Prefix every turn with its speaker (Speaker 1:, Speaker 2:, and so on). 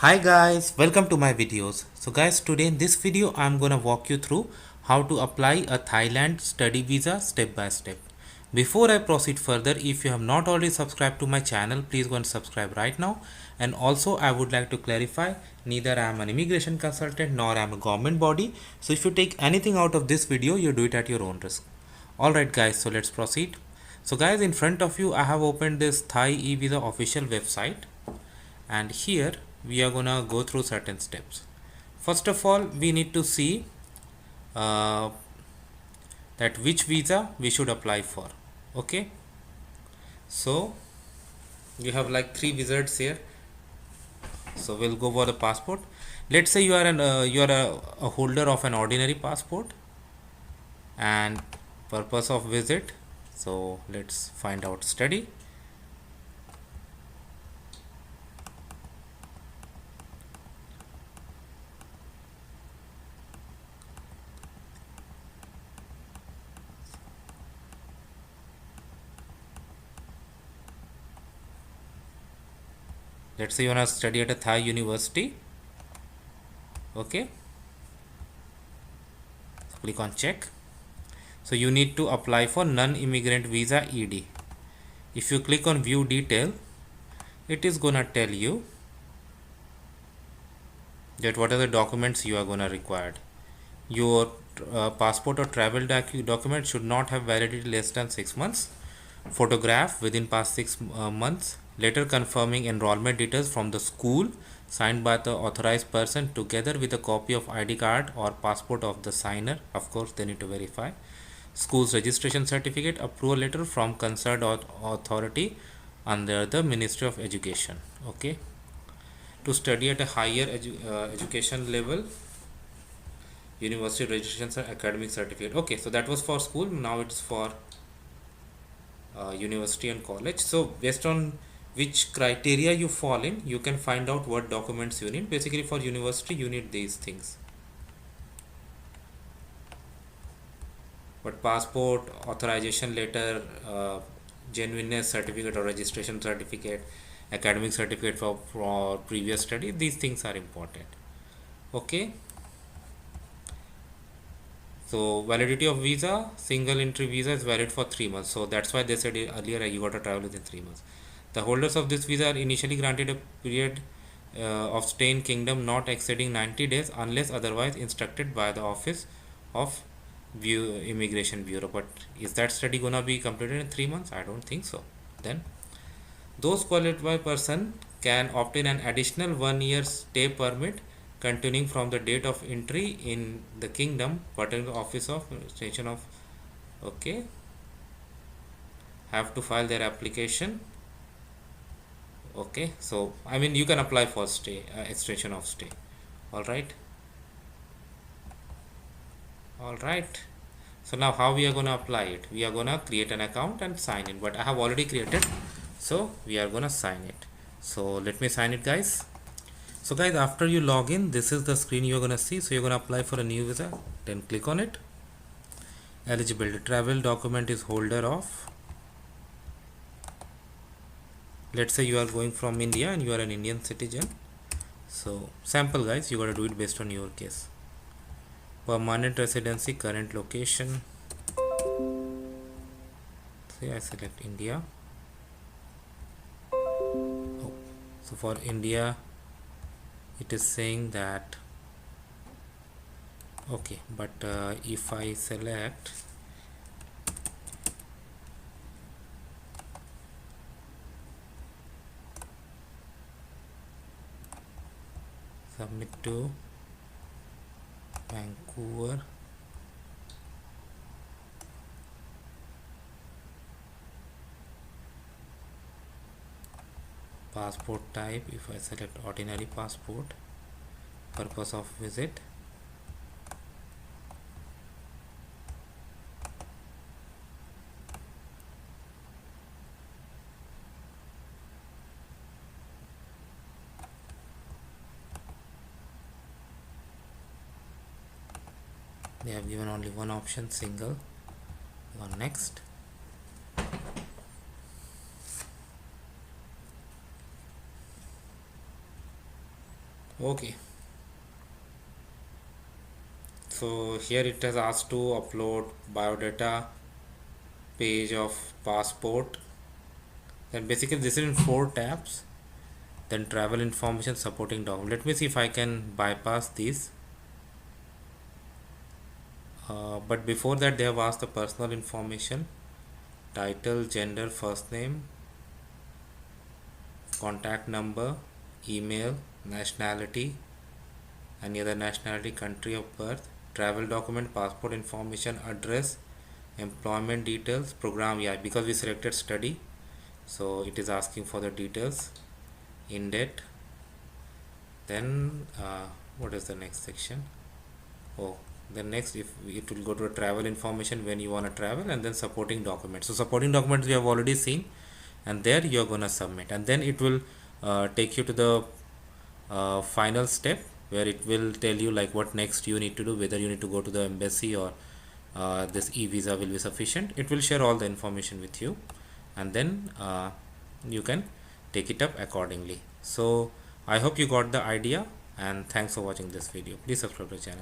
Speaker 1: Hi guys, welcome to my videos. So guys, today in this video I'm gonna walk you through how to apply a Thailand study visa step by step. Before I proceed further, if you have not already subscribed to my channel, please go and subscribe right now. And also I would like to clarify, neither I am an immigration consultant nor I am a government body. So if you take anything out of this video, you do it at your own risk. Alright guys, so let's proceed. So guys, in front of you I have opened this Thai e-visa official website, and here we are gonna go through certain steps. First of all, we need to see uh, that which visa we should apply for. Okay, so you have like three wizards here. So we'll go for the passport. Let's say you are a holder of an ordinary passport and purpose of visit. So let's find out study. Let's say you want to study at a Thai university. Okay, click on check. So you need to apply for non-immigrant visa ED. If you click on view detail, it is gonna tell you that what are the documents you are gonna require. Your passport or travel document should not have validity less than 6 months. Photograph within past 6 months. Letter confirming enrollment details from the school signed by the authorized person together with a copy of ID card or passport of the signer. Of course, they need to verify. School's registration certificate, approval letter from concerned authority under the Ministry of Education. Okay, to study at a higher education level, university registration academic certificate. Okay, so that was for school. Now it's for university and college. So based on which criteria you fall in, you can find out what documents you need. Basically for university you need these things: but passport, authorization letter, genuineness certificate or registration certificate, academic certificate for previous study. These things are important. Okay, so validity of visa, single entry visa is valid for 3 months. So that's why they said earlier you got to travel within 3 months. The holders of this visa are initially granted a period of stay in kingdom not exceeding 90 days unless otherwise instructed by the office of immigration bureau. But is that study gonna be completed in 3 months? I don't think so. Then those qualified person can obtain an additional 1 year stay permit continuing from the date of entry in the kingdom, particular office of station of. Okay, have to file their application. Okay, so I mean you can apply for stay, extension of stay. All right, all right. So now how we are going to apply it? We are going to create an account and sign in, but I have already created, so we are going to sign it. So let me sign it, guys. So guys, after you log in, this is the screen you're going to see. So you're going to apply for a new visa, then click on it. Eligibility: travel document is holder of, let's say you are going from India and you are an Indian citizen. So sample, guys, you got to do it based on your case. Permanent residency, current location. Say I select India. Oh, so for India it is saying that okay, but if I select submit to Vancouver, passport type, if I select ordinary passport, purpose of visit, they have given only one option, single. On next. Okay, so here it has asked to upload biodata, page of passport. Then basically this is in 4 tabs. Then travel information, supporting document. Let me see if I can bypass these. But before that they have asked the personal information, title, gender, first name, contact number, email, nationality, any other nationality, country of birth, travel document, passport information, address, employment details, program. Yeah, because we selected study, so it is asking for the details, in date. Then what is the next section? Oh, then next, if it will go to a travel information when you want to travel, and then supporting documents. So supporting documents we have already seen, and there you're gonna submit, and then it will take you to the final step where it will tell you like what next you need to do, whether you need to go to the embassy or this e-visa will be sufficient. It will share all the information with you, and then you can take it up accordingly. So I hope you got the idea, and thanks for watching this video. Please subscribe to the channel.